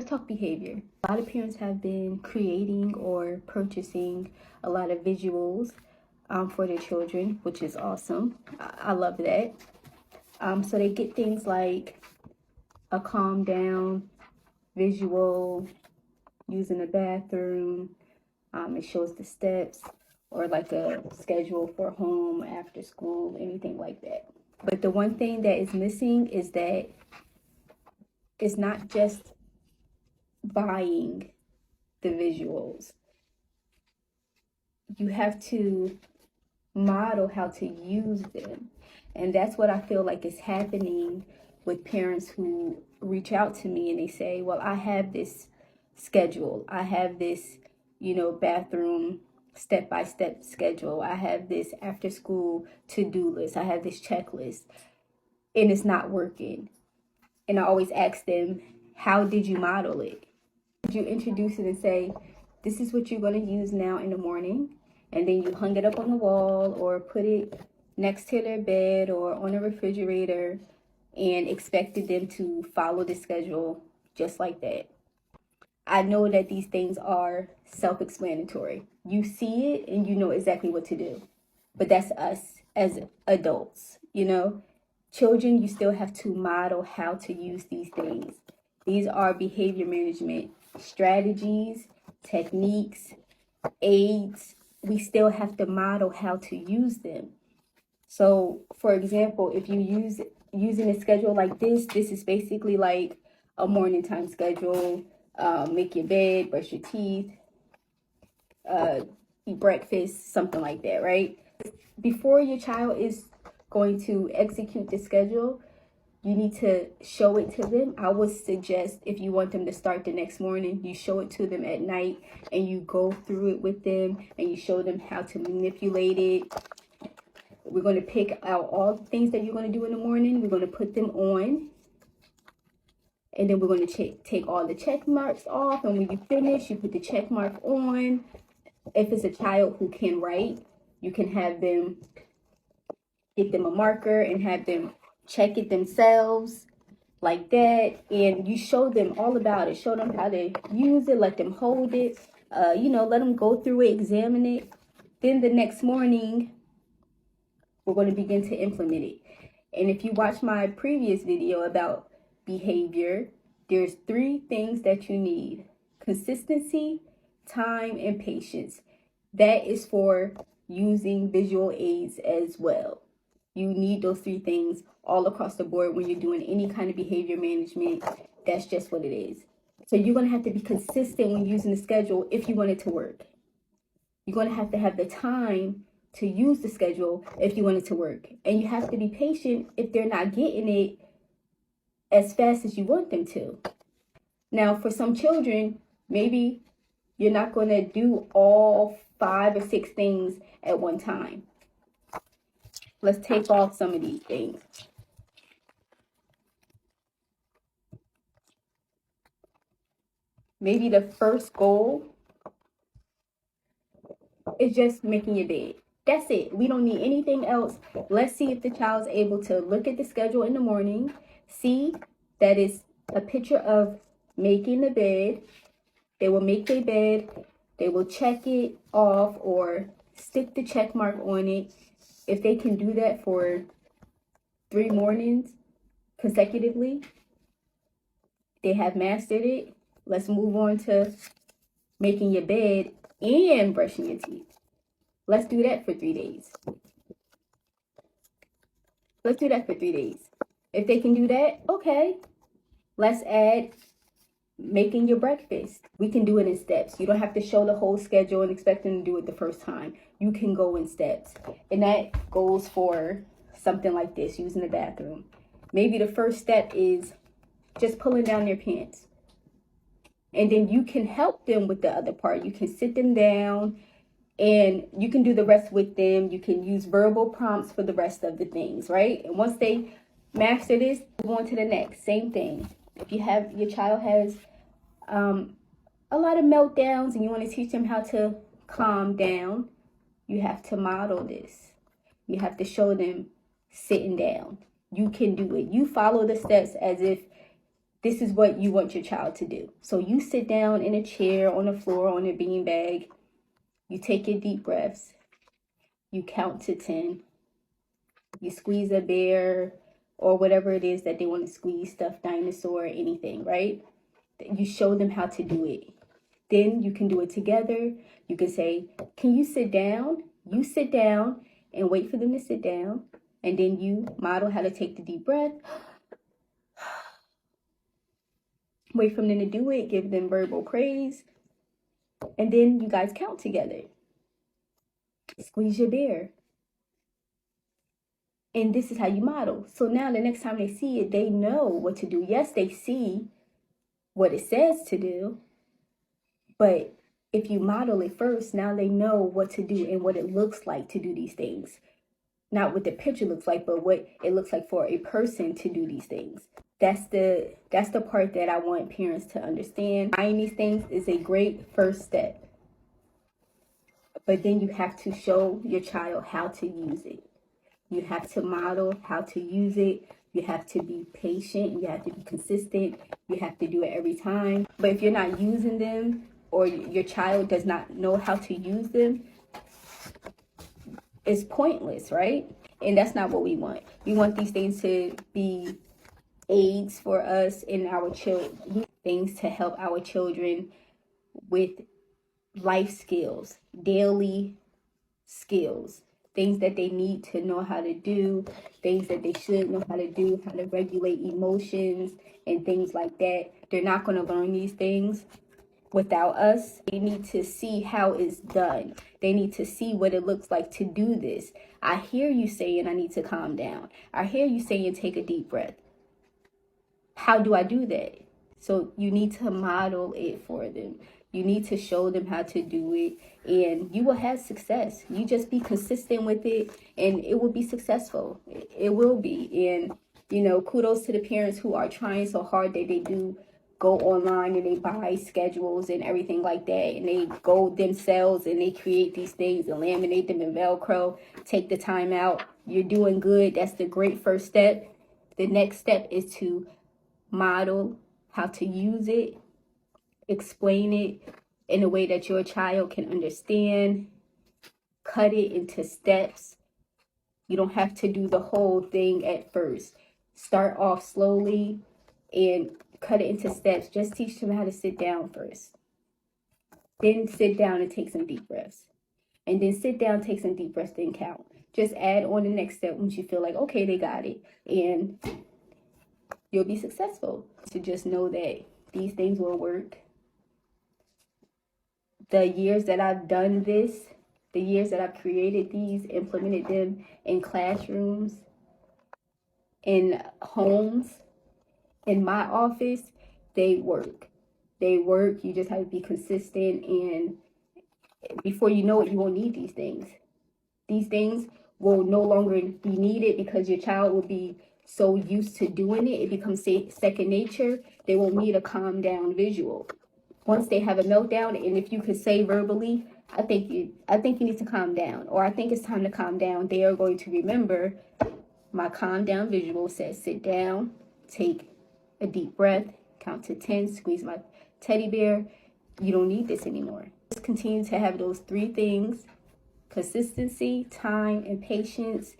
Let's talk behavior. A lot of parents have been creating or purchasing a lot of visuals for their children, which is awesome. I love that. So they get things like a calm down visual using the bathroom. It shows the steps, or like a schedule for home, after school, anything like that. But the one thing that is missing is that it's not just buying the visuals. You have to model how to use them. And that's what I feel like is happening with parents who reach out to me and they say, well, I have this schedule. I have this, bathroom step-by-step schedule. I have this after school to-do list. I have this checklist, and it's not working. And I always ask them, how did you model it? Did you introduce it and say, this is what you're going to use now in the morning? And then you hung it up on the wall or put it next to their bed or on a refrigerator and expected them to follow the schedule just like that. I know that these things are self-explanatory. You see it and you know exactly what to do. But that's us as adults, Children, you still have to model how to use these things. These are behavior management strategies, techniques, aids. We still have to model how to use them. So, for example, if you using a schedule like this is basically like a morning time schedule. Make your bed, brush your teeth, eat breakfast, something like that, right? Before your child is going to execute the schedule, you need to show it to them. I would suggest, if you want them to start the next morning, you show it to them at night and you go through it with them and you show them how to manipulate it. We're going to pick out all the things that you're going to do in the morning. We're going to put them on. And then we're going to take all the check marks off. And when you finish, you put the check mark on. If it's a child who can write, you can have them, get them a marker and have them check it themselves like that. And you show them all about it. Show them how to use it. Let them hold it. Let them go through it, examine it. Then the next morning, we're going to begin to implement it. And if you watch my previous video about behavior, there's 3 things that you need: consistency, time, and patience. That is for using visual aids as well. You need those 3 things all across the board when you're doing any kind of behavior management. That's just what it is. So you're going to have to be consistent when using the schedule if you want it to work. You're going to have the time to use the schedule if you want it to work. And you have to be patient if they're not getting it as fast as you want them to. Now, for some children, maybe you're not going to do all 5 or 6 things at one time. Let's take off some of these things. Maybe the first goal is just making your bed. That's it. We don't need anything else. Let's see if the child's able to look at the schedule in the morning, see that it's a picture of making the bed. They will make their bed. They will check it off or stick the check mark on it. If they can do that for 3 mornings consecutively, they have mastered it. Let's move on to making your bed and brushing your teeth. Let's do that for 3 days. Let's do that for 3 days. If they can do that, okay. Let's add making your breakfast. We can do it in steps. You don't have to show the whole schedule and expect them to do it the first time. You can go in steps. And that goes for something like this, using the bathroom. Maybe the first step is just pulling down their pants. And then you can help them with the other part. You can sit them down and you can do the rest with them. You can use verbal prompts for the rest of the things, right? And once they master this, move on to the next. Same thing. If your child has a lot of meltdowns and you want to teach them how to calm down, you have to model this. You have to show them sitting down. You can do it. You follow the steps as if this is what you want your child to do. So you sit down in a chair, on the floor, on a beanbag. You take your deep breaths. You count to 10. You squeeze a bear or whatever it is that they want to squeeze, stuffed dinosaur, anything, right? You show them how to do it. Then you can do it together. You can say, can you sit down? You sit down and wait for them to sit down. And then you model how to take the deep breath. Wait for them to do it. Give them verbal praise. And then you guys count together. Squeeze your bear. And this is how you model. So now the next time they see it, they know what to do. Yes, they see what it says to do. But if you model it first, now they know what to do and what it looks like to do these things. Not what the picture looks like, but what it looks like for a person to do these things. That's the part that I want parents to understand. Buying these things is a great first step. But then you have to show your child how to use it. You have to model how to use it. You have to be patient. You have to be consistent. You have to do it every time. But if you're not using them, or your child does not know how to use them, it's pointless, right? And that's not what we want. We want these things to be aids for us and our children, things to help our children with life skills, daily skills, things that they need to know how to do, things that they should know how to do, how to regulate emotions and things like that. They're not going to learn these things without us. They need to see how it's done. They need to see what it looks like to do this. I hear you saying I need to calm down. I hear you saying take a deep breath. How do I do that? So you need to model it for them. You need to show them how to do it, and you will have success. You just be consistent with it, and it will be successful. It will be. And, you know, kudos to the parents who are trying so hard that they do go online and they buy schedules and everything like that, and they go themselves and they create these things and laminate them in Velcro. Take the time out. You're doing good. That's the great first step. The next step is to model how to use it, explain it in a way that your child can understand, cut it into steps. You don't have to do the whole thing at first. Start off slowly and cut it into steps. Just teach them how to sit down first. Then sit down and take some deep breaths. And then sit down, take some deep breaths, then count. Just add on the next step once you feel like, okay, they got it. And you'll be successful. So just know that these things will work. The years that I've done this, the years that I've created these, implemented them in classrooms, in homes, in my office, they work. They work. You just have to be consistent, and before you know it, you won't need these things. These things will no longer be needed because your child will be so used to doing it. It becomes second nature. They won't need a calm down visual. Once they have a meltdown, and if you could say verbally, I think you need to calm down, or I think it's time to calm down, they are going to remember my calm down visual says sit down, take a deep breath, count to 10, squeeze my teddy bear. You don't need this anymore. Just continue to have those three things: consistency, time, and patience.